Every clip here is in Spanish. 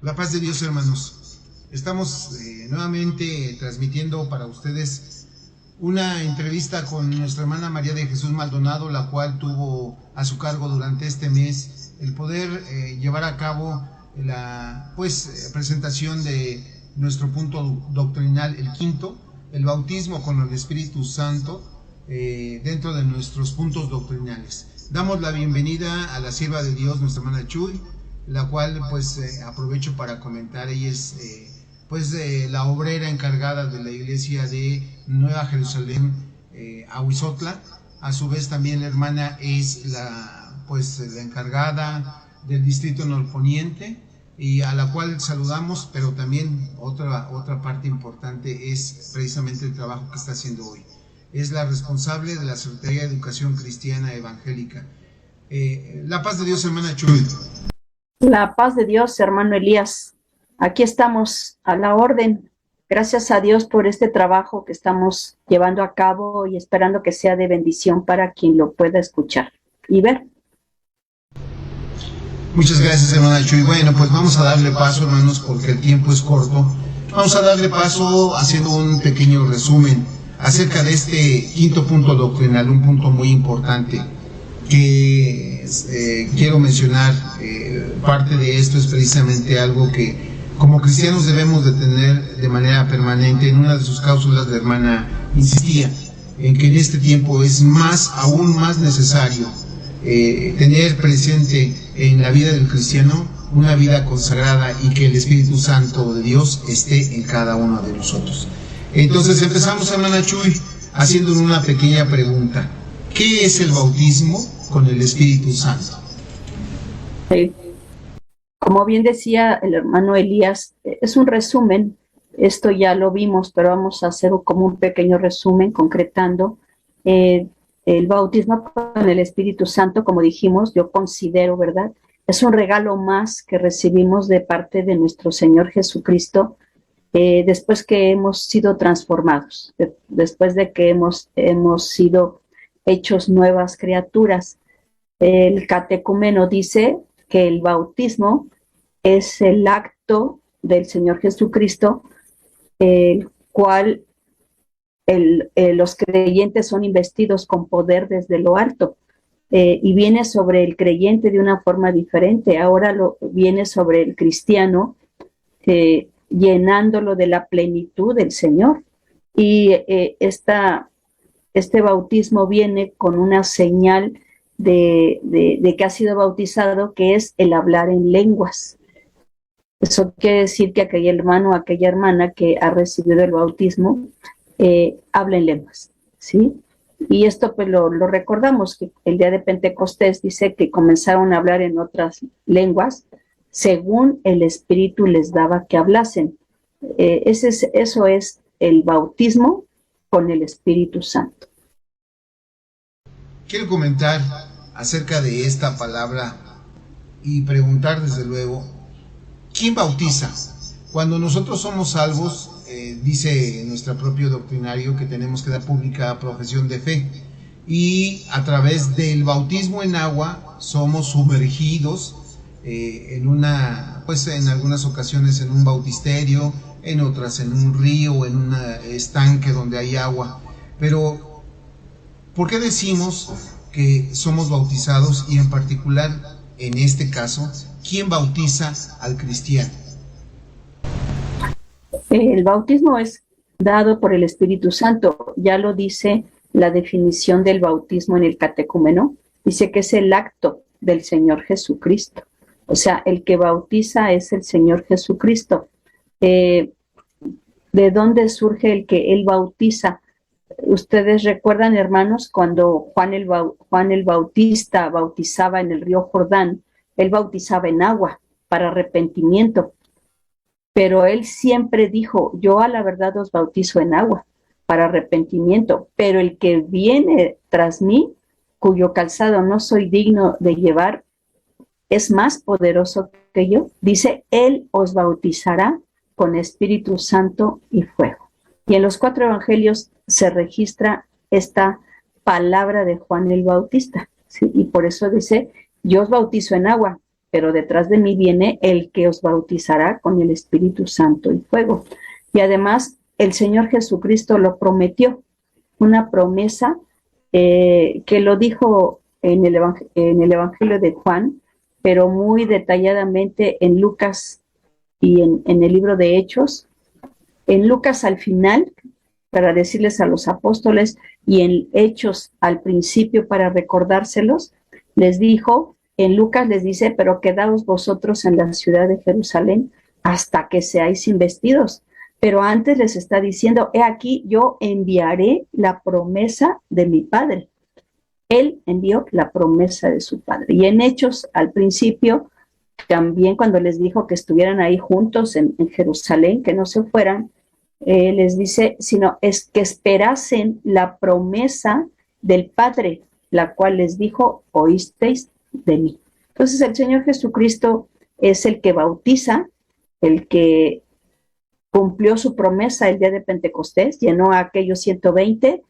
La paz de Dios, hermanos. Estamos nuevamente transmitiendo para ustedes una entrevista con nuestra hermana María de Jesús Maldonado, la cual tuvo a su cargo durante este mes el poder llevar a cabo la presentación de nuestro punto doctrinal, el quinto, el bautismo con el Espíritu Santo dentro de nuestros puntos doctrinales. Damos la bienvenida a la sierva de Dios, nuestra hermana Chuy, la cual aprovecho para comentar. Ella es la obrera encargada de la iglesia de Nueva Jerusalén, Ahuizotla. A su vez también la hermana es la encargada del distrito norponiente, y a la cual saludamos, pero también otra parte importante es precisamente el trabajo que está haciendo hoy. Es la responsable de la Secretaría de Educación Cristiana Evangélica. La paz de Dios, hermana Chuy. La paz de Dios, hermano Elías. Aquí estamos a la orden. Gracias a Dios por este trabajo que estamos llevando a cabo y esperando que sea de bendición para quien lo pueda escuchar y ver. Muchas gracias, hermana Chuy. Bueno, pues vamos a darle paso, hermanos, porque el tiempo es corto. Vamos a darle paso haciendo un pequeño resumen acerca de este quinto punto doctrinal, un punto muy importante que quiero mencionar. Parte de esto es precisamente algo que como cristianos debemos de tener de manera permanente. En una de sus cápsulas la hermana insistía en que en este tiempo es aún más necesario tener presente en la vida del cristiano una vida consagrada y que el Espíritu Santo de Dios esté en cada uno de nosotros. Entonces empezamos, hermana Chuy, haciendo una pequeña pregunta. ¿Qué es el bautismo con el Espíritu Santo? Sí. Como bien decía el hermano Elías, es un resumen. Esto ya lo vimos, pero vamos a hacer como un pequeño resumen concretando. El bautismo con el Espíritu Santo, como dijimos, yo considero, ¿verdad? Es un regalo más que recibimos de parte de nuestro Señor Jesucristo después que hemos sido transformados, después de que hemos sido hechos nuevas criaturas. El catecúmeno dice que el bautismo es el acto del Señor Jesucristo, el cual los creyentes son investidos con poder desde lo alto, y viene sobre el creyente de una forma diferente. Ahora viene sobre el cristiano, llenándolo de la plenitud del Señor. Y este bautismo viene con una señal de que ha sido bautizado, que es el hablar en lenguas. Eso quiere decir que aquel hermano o aquella hermana que ha recibido el bautismo habla en lenguas, ¿sí? Y esto pues lo recordamos, que el día de Pentecostés dice que comenzaron a hablar en otras lenguas según el Espíritu les daba que hablasen. Eso es el bautismo con el Espíritu Santo. Quiero comentar acerca de esta palabra y preguntar desde luego, ¿quién bautiza? Cuando nosotros somos salvos, dice nuestro propio doctrinario que tenemos que dar pública profesión de fe, y a través del bautismo en agua somos sumergidos en algunas ocasiones en un bautisterio, en otras en un río, en un estanque donde hay agua. Pero ¿por qué decimos que somos bautizados? Y en particular, en este caso, ¿quién bautiza al cristiano? El bautismo es dado por el Espíritu Santo. Ya lo dice la definición del bautismo en el catecúmeno. Dice que es el acto del Señor Jesucristo. O sea, el que bautiza es el Señor Jesucristo. ¿De dónde surge el que Él bautiza? Ustedes recuerdan, hermanos, cuando Juan el Bautista bautizaba en el río Jordán, él bautizaba en agua para arrepentimiento, pero él siempre dijo, yo a la verdad os bautizo en agua para arrepentimiento, pero el que viene tras mí, cuyo calzado no soy digno de llevar, es más poderoso que yo. Dice, él os bautizará con Espíritu Santo y fuego. Y en los 4 evangelios se registra esta palabra de Juan el Bautista, ¿sí? Y por eso dice, yo os bautizo en agua, pero detrás de mí viene el que os bautizará con el Espíritu Santo y fuego. Y además el Señor Jesucristo lo prometió, una promesa que lo dijo en el Evangelio de Juan, pero muy detalladamente en Lucas y en el libro de Hechos. En Lucas al final, para decirles a los apóstoles, y en Hechos al principio para recordárselos, les dijo, en Lucas les dice, pero quedaos vosotros en la ciudad de Jerusalén hasta que seáis investidos. Pero antes les está diciendo, he aquí, yo enviaré la promesa de mi Padre. Él envió la promesa de su Padre. Y en Hechos, al principio, también cuando les dijo que estuvieran ahí juntos en Jerusalén, que no se fueran, les dice, sino es que esperasen la promesa del Padre, la cual les dijo, oísteis de mí. Entonces el Señor Jesucristo es el que bautiza, el que cumplió su promesa el día de Pentecostés, llenó a aquellos 120,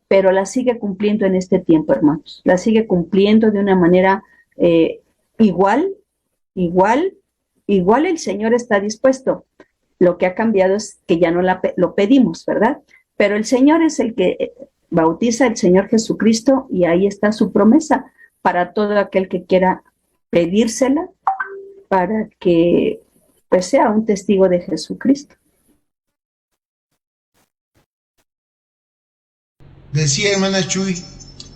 pero la sigue cumpliendo en este tiempo, hermanos. La sigue cumpliendo de una manera igual el Señor está dispuesto. Lo que ha cambiado es que ya no lo pedimos, ¿verdad? Pero el Señor es el que bautiza, el Señor Jesucristo, y ahí está su promesa para todo aquel que quiera pedírsela para que pues sea un testigo de Jesucristo. Decía hermana Chuy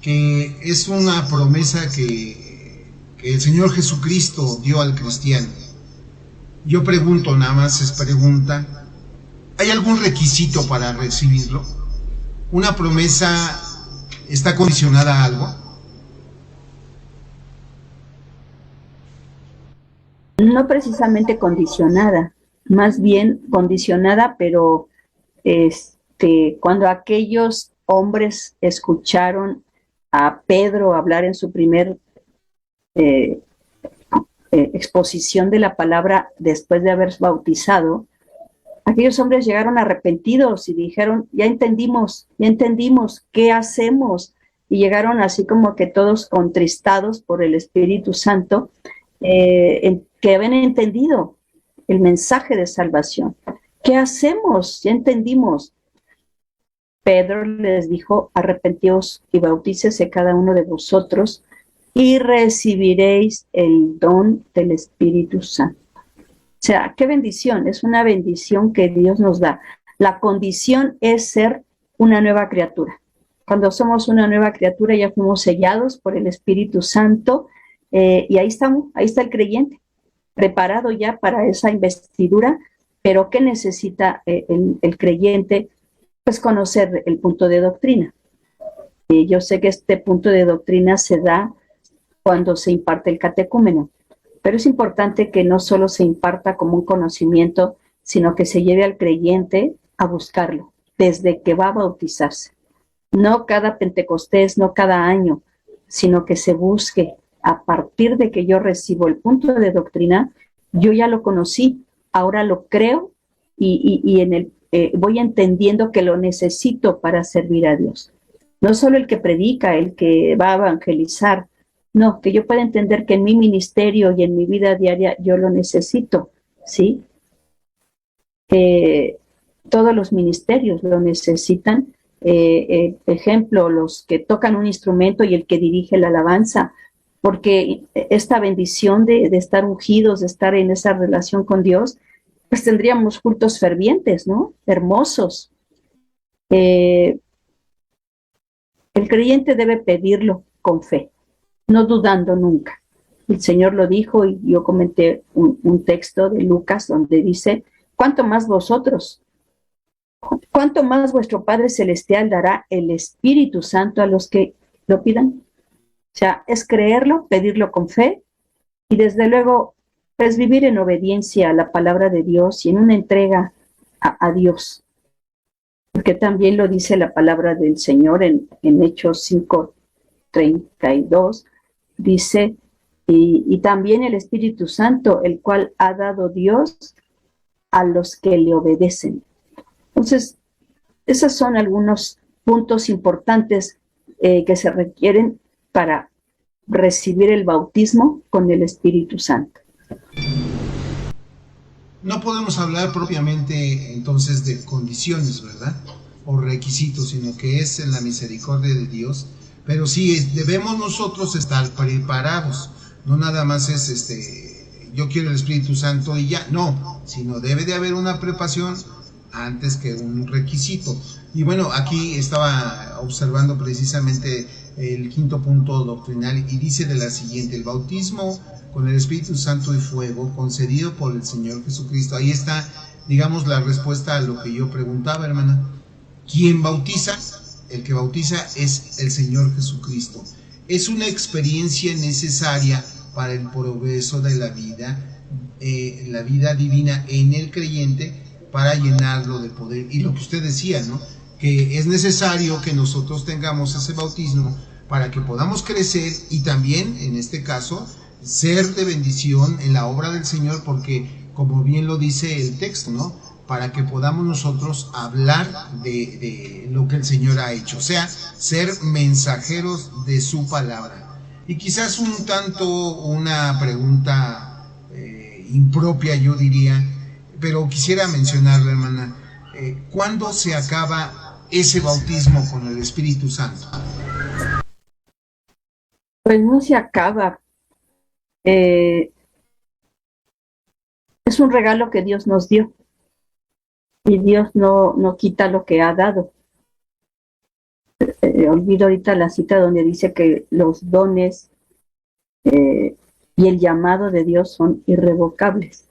que es una promesa que el Señor Jesucristo dio al cristiano. Yo pregunto, nada más es pregunta, ¿hay algún requisito para recibirlo? ¿Una promesa está condicionada a algo? No precisamente condicionada, más bien condicionada, pero cuando aquellos hombres escucharon a Pedro hablar en su primer exposición de la palabra después de haber bautizado, aquellos hombres llegaron arrepentidos y dijeron, ya entendimos, ¿qué hacemos? Y llegaron así como que todos contristados por el Espíritu Santo, que habían entendido el mensaje de salvación. ¿Qué hacemos? Ya entendimos. Pedro les dijo, arrepentíos y bautícese cada uno de vosotros y recibiréis el don del Espíritu Santo. O sea, qué bendición, es una bendición que Dios nos da. La condición es ser una nueva criatura. Cuando somos una nueva criatura ya fuimos sellados por el Espíritu Santo y ahí estamos, ahí está el creyente, preparado ya para esa investidura, pero ¿qué necesita el creyente? Pues conocer el punto de doctrina. Yo sé que este punto de doctrina se da cuando se imparte el catecúmeno, pero es importante que no solo se imparta como un conocimiento, sino que se lleve al creyente a buscarlo desde que va a bautizarse. No cada Pentecostés, no cada año, sino que se busque a partir de que yo recibo el punto de doctrina, yo ya lo conocí, ahora lo creo y en el voy entendiendo que lo necesito para servir a Dios. No solo el que predica, el que va a evangelizar, no, que yo pueda entender que en mi ministerio y en mi vida diaria yo lo necesito, ¿sí? Todos los ministerios lo necesitan. Ejemplo, los que tocan un instrumento y el que dirige la alabanza, porque esta bendición de estar ungidos, de estar en esa relación con Dios, pues tendríamos cultos fervientes, ¿no? Hermosos. El creyente debe pedirlo con fe, no dudando nunca. El Señor lo dijo y yo comenté un texto de Lucas donde dice, ¿cuánto más vosotros? ¿Cuánto más vuestro Padre Celestial dará el Espíritu Santo a los que lo pidan? O sea, es creerlo, pedirlo con fe y desde luego pues vivir en obediencia a la palabra de Dios y en una entrega a Dios. Porque también lo dice la palabra del Señor en Hechos 5:32, dice, y también el Espíritu Santo, el cual ha dado Dios a los que le obedecen. Entonces, esos son algunos puntos importantes que se requieren para recibir el bautismo con el Espíritu Santo. no podemos hablar propiamente entonces de condiciones, ¿verdad? O requisitos, sino que es en la misericordia de Dios. Pero sí debemos nosotros estar preparados. No nada más es yo quiero el Espíritu Santo y ya, no, sino debe de haber una preparación antes que un requisito. Y bueno, aquí estaba observando precisamente el quinto punto doctrinal y dice de la siguiente: el bautismo con el Espíritu Santo y fuego concedido por el Señor Jesucristo. Ahí está, digamos, la respuesta a lo que yo preguntaba, hermana. ¿Quién bautiza? El que bautiza es el Señor Jesucristo. Es una experiencia necesaria para el progreso de la vida divina en el creyente, para llenarlo de poder. Y lo que usted decía, ¿no? Que es necesario que nosotros tengamos ese bautismo para que podamos crecer y también, en este caso, ser de bendición en la obra del Señor, porque, como bien lo dice el texto, ¿no? Para que podamos nosotros hablar de lo que el Señor ha hecho, o sea, ser mensajeros de su palabra. Y quizás un tanto una pregunta impropia, yo diría, pero quisiera mencionarlo, hermana. ¿Cuándo se acaba ese bautismo con el Espíritu Santo? Pues no se acaba. Es un regalo que Dios nos dio. Y Dios no quita lo que ha dado. Olvido ahorita la cita donde dice que los dones y el llamado de Dios son irrevocables.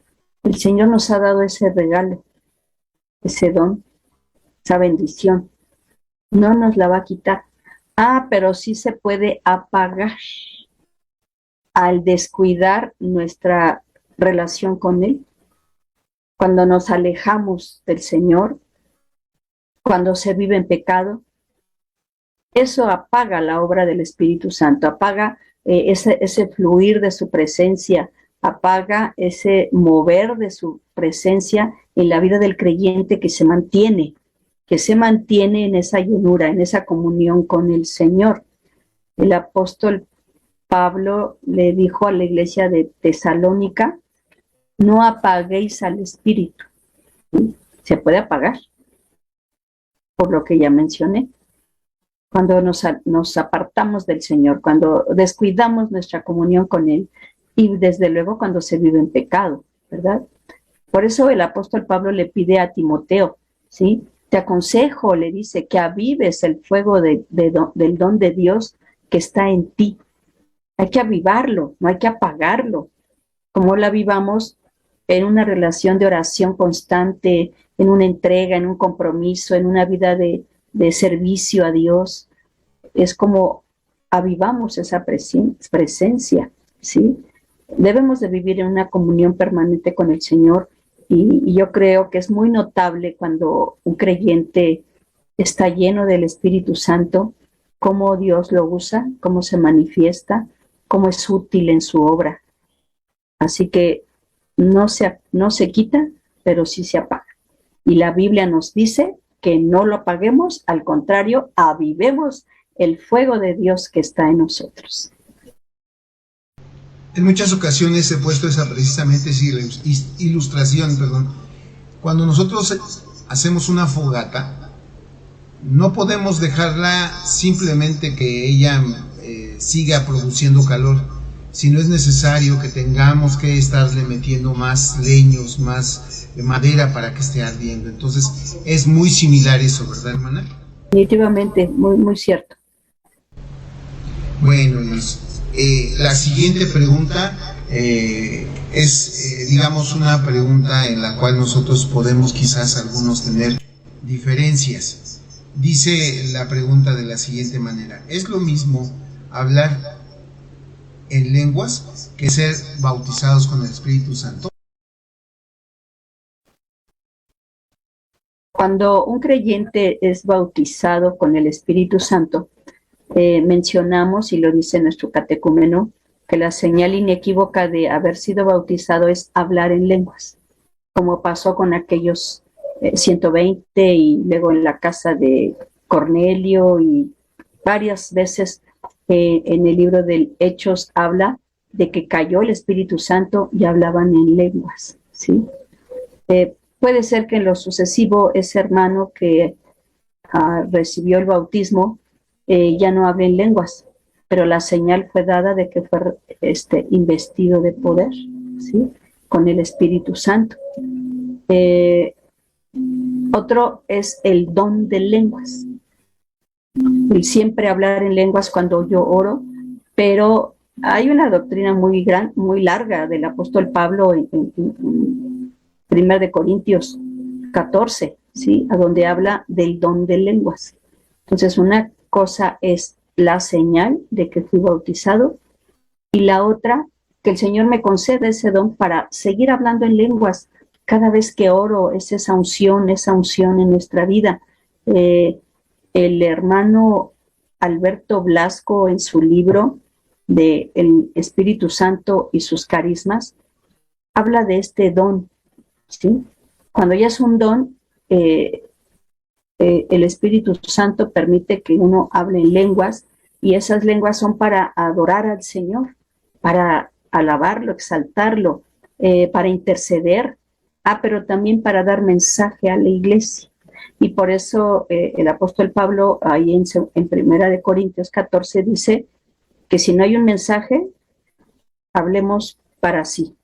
El Señor nos ha dado ese regalo, ese don, esa bendición. No nos la va a quitar. Pero sí se puede apagar al descuidar nuestra relación con Él. Cuando nos alejamos del Señor, cuando se vive en pecado, eso apaga la obra del Espíritu Santo, apaga ese fluir de su presencia, apaga ese mover de su presencia en la vida del creyente que se mantiene en esa llenura, en esa comunión con el Señor. El apóstol Pablo le dijo a la iglesia de Tesalónica: no apaguéis al Espíritu. Se puede apagar, por lo que ya mencioné. Cuando nos apartamos del Señor, cuando descuidamos nuestra comunión con Él, y desde luego cuando se vive en pecado, ¿verdad? Por eso el apóstol Pablo le pide a Timoteo, ¿sí? Te aconsejo, le dice, que avives el fuego del don de Dios que está en ti. Hay que avivarlo, no hay que apagarlo. Como lo avivamos en una relación de oración constante, en una entrega, en un compromiso, en una vida de servicio a Dios. Es como avivamos esa presencia, ¿sí? Debemos de vivir en una comunión permanente con el Señor, y yo creo que es muy notable cuando un creyente está lleno del Espíritu Santo, cómo Dios lo usa, cómo se manifiesta, cómo es útil en su obra. Así que no se quita, pero sí se apaga. Y la Biblia nos dice que no lo apaguemos, al contrario, avivemos el fuego de Dios que está en nosotros. En muchas ocasiones he puesto precisamente esa ilustración, Cuando nosotros hacemos una fogata, no podemos dejarla simplemente que ella siga produciendo calor, sino es necesario que tengamos que estarle metiendo más leños, más madera para que esté ardiendo. Entonces es muy similar eso, ¿verdad, hermana? Definitivamente, muy, muy cierto. Bueno, la siguiente pregunta es, digamos, una pregunta en la cual nosotros podemos quizás algunos tener diferencias. Dice la pregunta de la siguiente manera: ¿es lo mismo hablar en lenguas que ser bautizados con el Espíritu Santo? Cuando un creyente es bautizado con el Espíritu Santo, mencionamos, y lo dice nuestro catecúmeno, que la señal inequívoca de haber sido bautizado es hablar en lenguas, como pasó con aquellos 120 y luego en la casa de Cornelio, y varias veces en el libro de Hechos habla de que cayó el Espíritu Santo y hablaban en lenguas, ¿sí? Puede ser que en lo sucesivo ese hermano que recibió el bautismo ya no hable en lenguas, pero la señal fue dada de que fue investido de poder, ¿sí? Con el Espíritu Santo. Otro es el don de lenguas. El siempre hablar en lenguas cuando yo oro, pero hay una doctrina muy larga del apóstol Pablo en 1 de Corintios 14, ¿sí? A donde habla del don de lenguas. Entonces, una cosa es la señal de que fui bautizado y la otra, que el Señor me concede ese don para seguir hablando en lenguas. Cada vez que oro es esa unción en nuestra vida. El hermano Alberto Blasco, en su libro de El Espíritu Santo y sus carismas, habla de este don, ¿sí? Cuando ya es un don, el Espíritu Santo permite que uno hable en lenguas, y esas lenguas son para adorar al Señor, para alabarlo, exaltarlo, para interceder, pero también para dar mensaje a la iglesia. Y por eso el apóstol Pablo, ahí en 1 de Corintios 14, dice que si no hay un mensaje, hablemos para sí.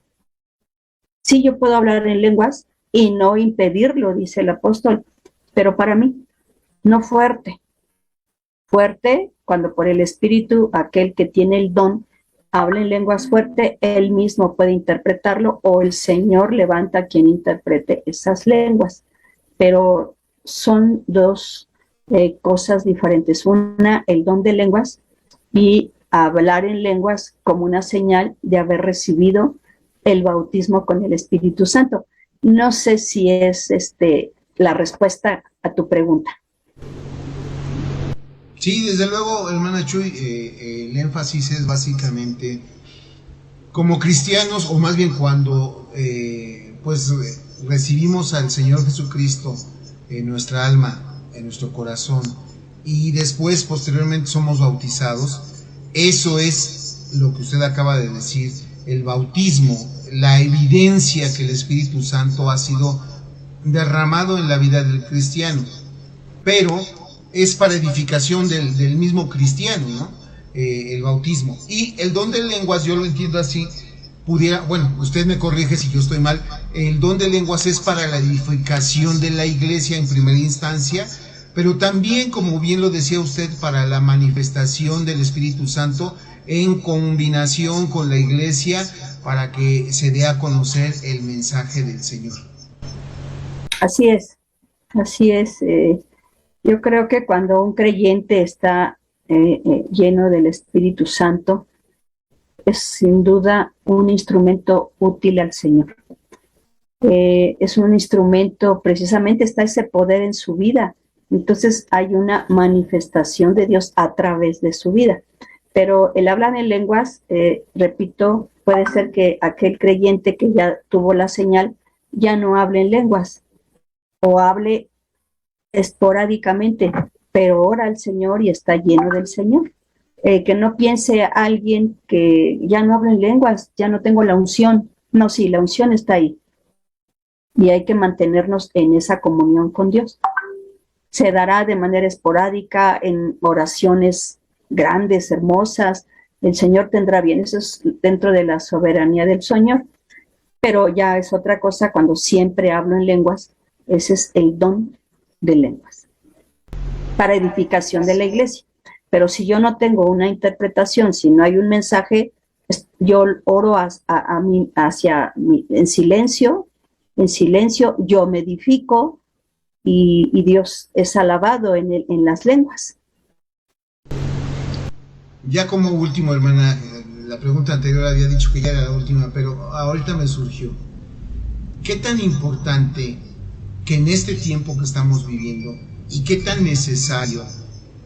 Sí, yo puedo hablar en lenguas y no impedirlo, dice el apóstol, pero para mí, no fuerte. Fuerte cuando por el Espíritu aquel que tiene el don habla en lenguas fuerte, él mismo puede interpretarlo, o el Señor levanta a quien interprete esas lenguas. Pero son dos cosas diferentes. Una, el don de lenguas, y hablar en lenguas como una señal de haber recibido el bautismo con el Espíritu Santo. No sé si es la respuesta a tu pregunta. Sí, desde luego, hermana Chuy, el énfasis es básicamente como cristianos, o más bien cuando recibimos al Señor Jesucristo en nuestra alma, en nuestro corazón, y después posteriormente somos bautizados. Eso es lo que usted acaba de decir, el bautismo, la evidencia que el Espíritu Santo ha sido derramado en la vida del cristiano, pero es para edificación del mismo cristiano, ¿no? El bautismo. Y el don de lenguas, yo lo entiendo así, usted me corrige si yo estoy mal, el don de lenguas es para la edificación de la iglesia en primera instancia, pero también, como bien lo decía usted, para la manifestación del Espíritu Santo en combinación con la iglesia, para que se dé a conocer el mensaje del Señor. Así es. Yo creo que cuando un creyente está lleno del Espíritu Santo, es sin duda un instrumento útil al Señor. Es un instrumento, precisamente está ese poder en su vida. Entonces hay una manifestación de Dios a través de su vida. Pero el hablar en lenguas, repito, puede ser que aquel creyente que ya tuvo la señal ya no hable en lenguas, o hable esporádicamente, pero ora al Señor y está lleno del Señor. Que no piense alguien que ya no habla en lenguas, ya no tengo la unción. No, sí, la unción está ahí. Y hay que mantenernos en esa comunión con Dios. Se dará de manera esporádica en oraciones grandes, hermosas. El Señor tendrá bien, eso es dentro de la soberanía del Señor. Pero ya es otra cosa cuando siempre hablo en lenguas. Ese es el don de lenguas para edificación de la iglesia. Pero si yo no tengo una interpretación, si no hay un mensaje, yo oro en silencio, yo me edifico y Dios es alabado en las lenguas. Ya como último, hermana, la pregunta anterior había dicho que ya era la última, pero ahorita me surgió. ¿Qué tan importante que en este tiempo que estamos viviendo y qué tan necesario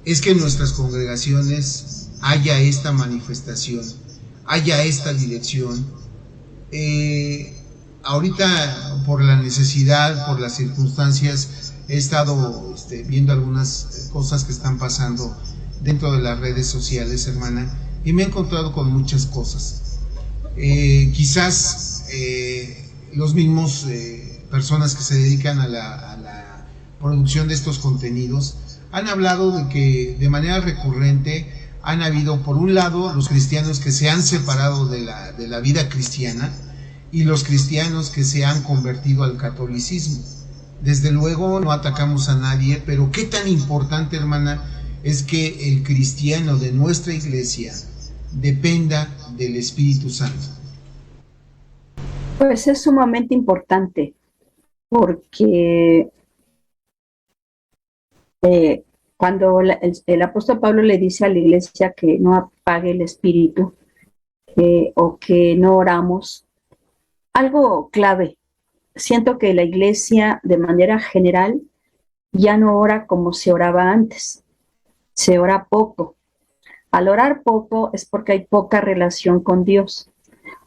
es que en nuestras congregaciones haya esta manifestación, haya esta dirección? Ahorita, por la necesidad, por las circunstancias, he estado viendo algunas cosas que están pasando dentro de las redes sociales, hermana, y me he encontrado con muchas cosas. Quizás los mismos personas que se dedican a la producción de estos contenidos, han hablado de que de manera recurrente han habido, por un lado, los cristianos que se han separado de la vida cristiana y los cristianos que se han convertido al catolicismo. Desde luego no atacamos a nadie, pero qué tan importante, hermana, es que el cristiano de nuestra iglesia dependa del Espíritu Santo. Pues es sumamente importante, porque cuando el apóstol Pablo le dice a la iglesia que no apague el espíritu o que no oramos, algo clave, siento que la iglesia de manera general ya no ora como se oraba antes, se ora poco. Al orar poco es porque hay poca relación con Dios,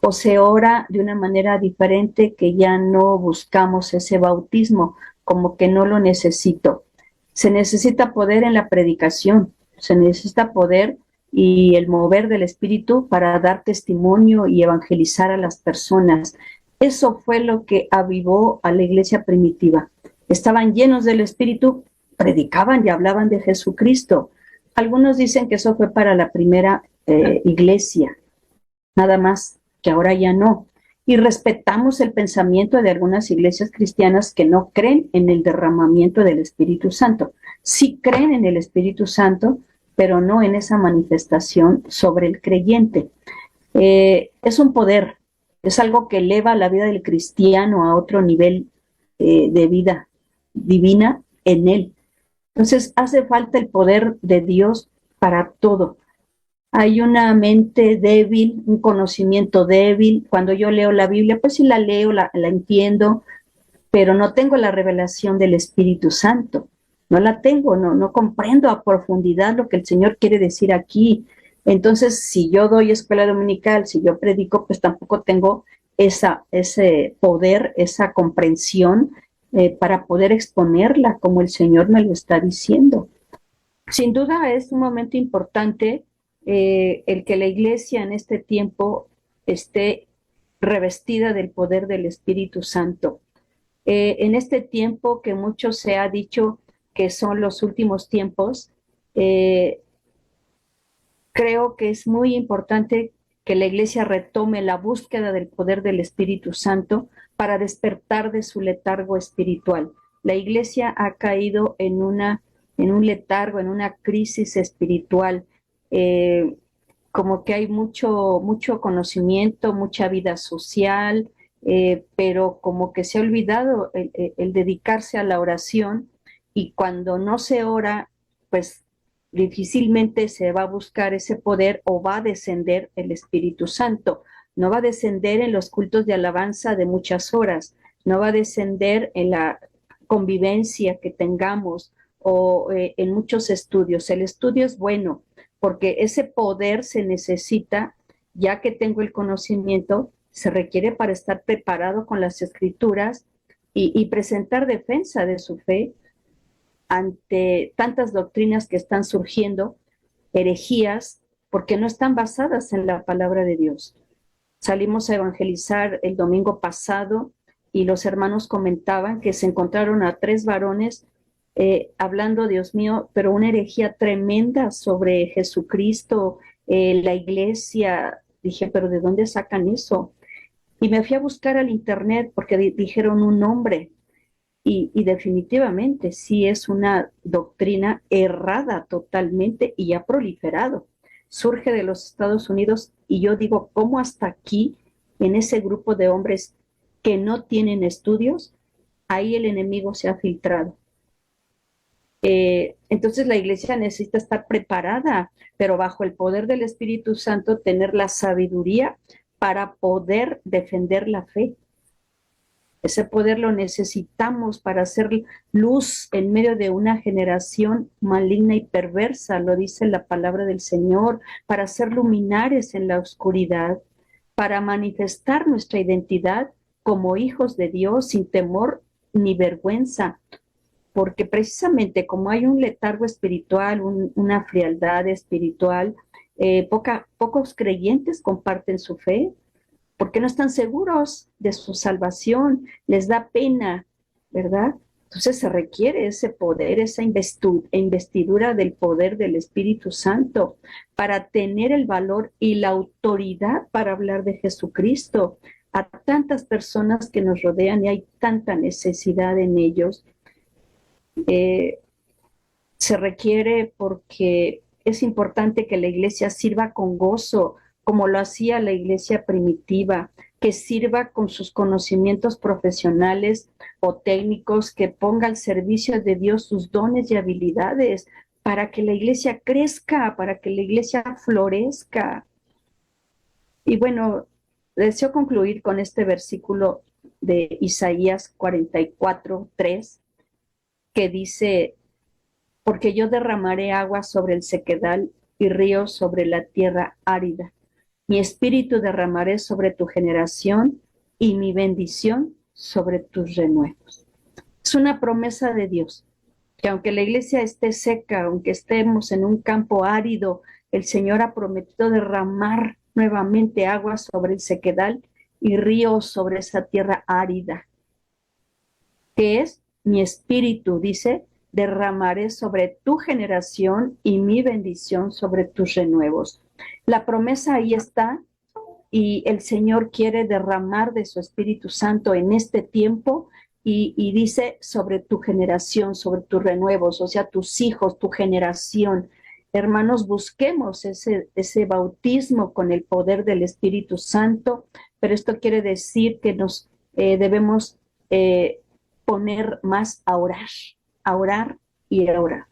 o se ora de una manera diferente, que ya no buscamos ese bautismo, como que no lo necesito. Se necesita poder en la predicación, se necesita poder y el mover del Espíritu para dar testimonio y evangelizar a las personas. Eso fue lo que avivó a la iglesia primitiva. Estaban llenos del Espíritu, predicaban y hablaban de Jesucristo. Algunos dicen que eso fue para la primera iglesia, nada más, que ahora ya no. Y respetamos el pensamiento de algunas iglesias cristianas que no creen en el derramamiento del Espíritu Santo. Sí creen en el Espíritu Santo, pero no en esa manifestación sobre el creyente. Es un poder, es algo que eleva la vida del cristiano a otro nivel de vida divina en él. Entonces hace falta el poder de Dios para todo. Hay una mente débil, un conocimiento débil. Cuando yo leo la Biblia, pues sí la leo, la entiendo, pero no tengo la revelación del Espíritu Santo. No la tengo, no comprendo a profundidad lo que el Señor quiere decir aquí. Entonces, si yo doy escuela dominical, si yo predico, pues tampoco tengo ese poder, esa comprensión para poder exponerla como el Señor me lo está diciendo. Sin duda es un momento importante el que la iglesia en este tiempo esté revestida del poder del Espíritu Santo. En este tiempo que mucho se ha dicho que son los últimos tiempos, creo que es muy importante que la iglesia retome la búsqueda del poder del Espíritu Santo para despertar de su letargo espiritual. La iglesia ha caído en un letargo, en una crisis espiritual, como que hay mucho conocimiento, mucha vida social, pero como que se ha olvidado el dedicarse a la oración, y cuando no se ora, pues difícilmente se va a buscar ese poder o va a descender el Espíritu Santo. No va a descender en los cultos de alabanza de muchas horas, no va a descender en la convivencia que tengamos o en muchos estudios. El estudio es bueno porque ese poder se necesita, ya que tengo el conocimiento, se requiere para estar preparado con las escrituras y presentar defensa de su fe ante tantas doctrinas que están surgiendo, herejías, porque no están basadas en la palabra de Dios. Salimos a evangelizar el domingo pasado y los hermanos comentaban que se encontraron a 3 varones hablando, Dios mío, pero una herejía tremenda sobre Jesucristo, la iglesia. Dije, pero ¿de dónde sacan eso? Y me fui a buscar al internet porque dijeron un nombre. Y definitivamente sí es una doctrina errada totalmente y ha proliferado. Surge de los Estados Unidos y yo digo, ¿cómo hasta aquí, en ese grupo de hombres que no tienen estudios, ahí el enemigo se ha filtrado? Entonces la iglesia necesita estar preparada, pero bajo el poder del Espíritu Santo, tener la sabiduría para poder defender la fe. Ese poder lo necesitamos para hacer luz en medio de una generación maligna y perversa, lo dice la palabra del Señor, para hacer luminares en la oscuridad, para manifestar nuestra identidad como hijos de Dios sin temor ni vergüenza, porque precisamente como hay un letargo espiritual, una frialdad espiritual, pocos creyentes comparten su fe. porque no están seguros de su salvación, les da pena, ¿verdad? Entonces se requiere ese poder, esa investidura del poder del Espíritu Santo para tener el valor y la autoridad para hablar de Jesucristo a tantas personas que nos rodean y hay tanta necesidad en ellos. Se requiere porque es importante que la iglesia sirva con gozo, como lo hacía la iglesia primitiva, que sirva con sus conocimientos profesionales o técnicos, que ponga al servicio de Dios sus dones y habilidades para que la iglesia crezca, para que la iglesia florezca. Y bueno, deseo concluir con este versículo de Isaías 44:3, que dice: porque yo derramaré agua sobre el sequedal y ríos sobre la tierra árida. Mi espíritu derramaré sobre tu generación y mi bendición sobre tus renuevos. Es una promesa de Dios, que aunque la iglesia esté seca, aunque estemos en un campo árido, el Señor ha prometido derramar nuevamente agua sobre el sequedal y ríos sobre esa tierra árida, que es mi espíritu, dice, derramaré sobre tu generación y mi bendición sobre tus renuevos. La promesa ahí está y el Señor quiere derramar de su Espíritu Santo en este tiempo y dice sobre tu generación, sobre tus renuevos, o sea, tus hijos, tu generación. Hermanos, busquemos ese bautismo con el poder del Espíritu Santo, pero esto quiere decir que nos debemos poner más a orar y a orar.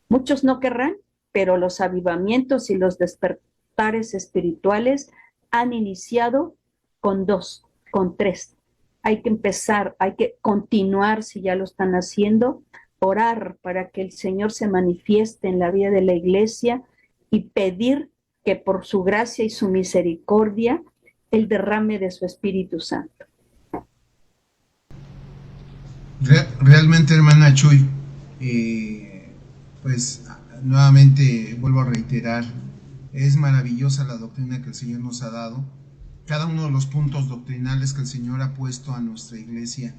Muchos no querrán, pero los avivamientos y los despertares espirituales han iniciado con 2, con 3. Hay que empezar, hay que continuar si ya lo están haciendo, orar para que el Señor se manifieste en la vida de la iglesia y pedir que por su gracia y su misericordia Él derrame de su Espíritu Santo. Realmente, hermana Chuy, pues nuevamente vuelvo a reiterar, es maravillosa la doctrina que el Señor nos ha dado. Cada uno de los puntos doctrinales que el Señor ha puesto a nuestra iglesia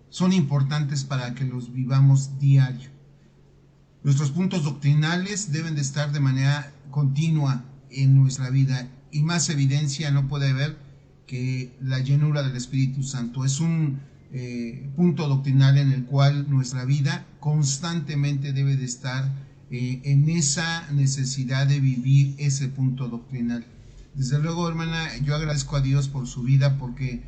son importantes para que los vivamos diario. Nuestros puntos doctrinales deben de estar de manera continua en nuestra vida, y más evidencia no puede haber que la llenura del Espíritu Santo. Es un punto doctrinal en el cual nuestra vida constantemente debe de estar en esa necesidad de vivir ese punto doctrinal. Desde luego, hermana, yo agradezco a Dios por su vida, porque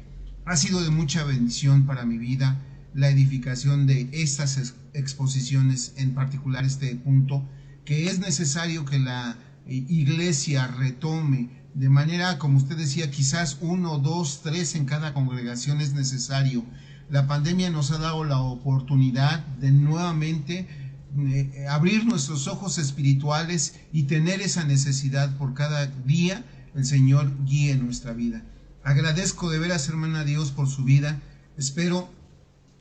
ha sido de mucha bendición para mi vida la edificación de estas exposiciones, en particular este punto, que es necesario que la iglesia retome de manera, como usted decía, quizás 1, 2, 3 en cada congregación es necesario. La pandemia nos ha dado la oportunidad de nuevamente abrir nuestros ojos espirituales y tener esa necesidad por cada día el Señor guíe nuestra vida. Agradezco de veras, hermana, a Dios por su vida. Espero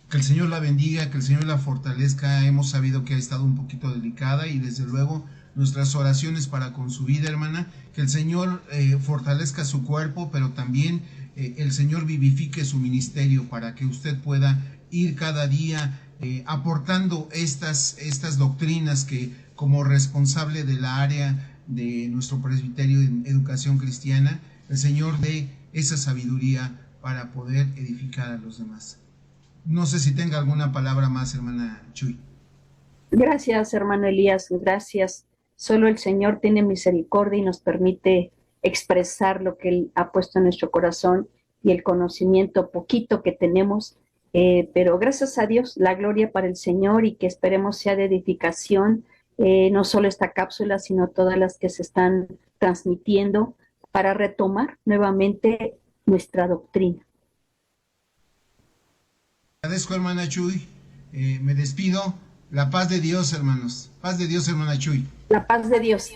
que el Señor la bendiga, que el Señor la fortalezca. Hemos sabido que ha estado un poquito delicada y desde luego nuestras oraciones para con su vida, hermana. Que el Señor fortalezca su cuerpo, pero también el Señor vivifique su ministerio para que usted pueda ir cada día aportando estas doctrinas que, como responsable de la área de nuestro presbiterio en educación cristiana, el Señor dé esa sabiduría para poder edificar a los demás. No sé si tenga alguna palabra más, hermana Chuy. Gracias, hermano Elías, gracias. Solo el Señor tiene misericordia y nos permite expresar lo que Él ha puesto en nuestro corazón y el conocimiento poquito que tenemos, pero gracias a Dios, la gloria para el Señor, y que esperemos sea de edificación, no solo esta cápsula, sino todas las que se están transmitiendo para retomar nuevamente nuestra doctrina. Agradezco, hermana Chuy. Me despido. La paz de Dios, hermanos. Paz de Dios, hermana Chuy. La paz de Dios.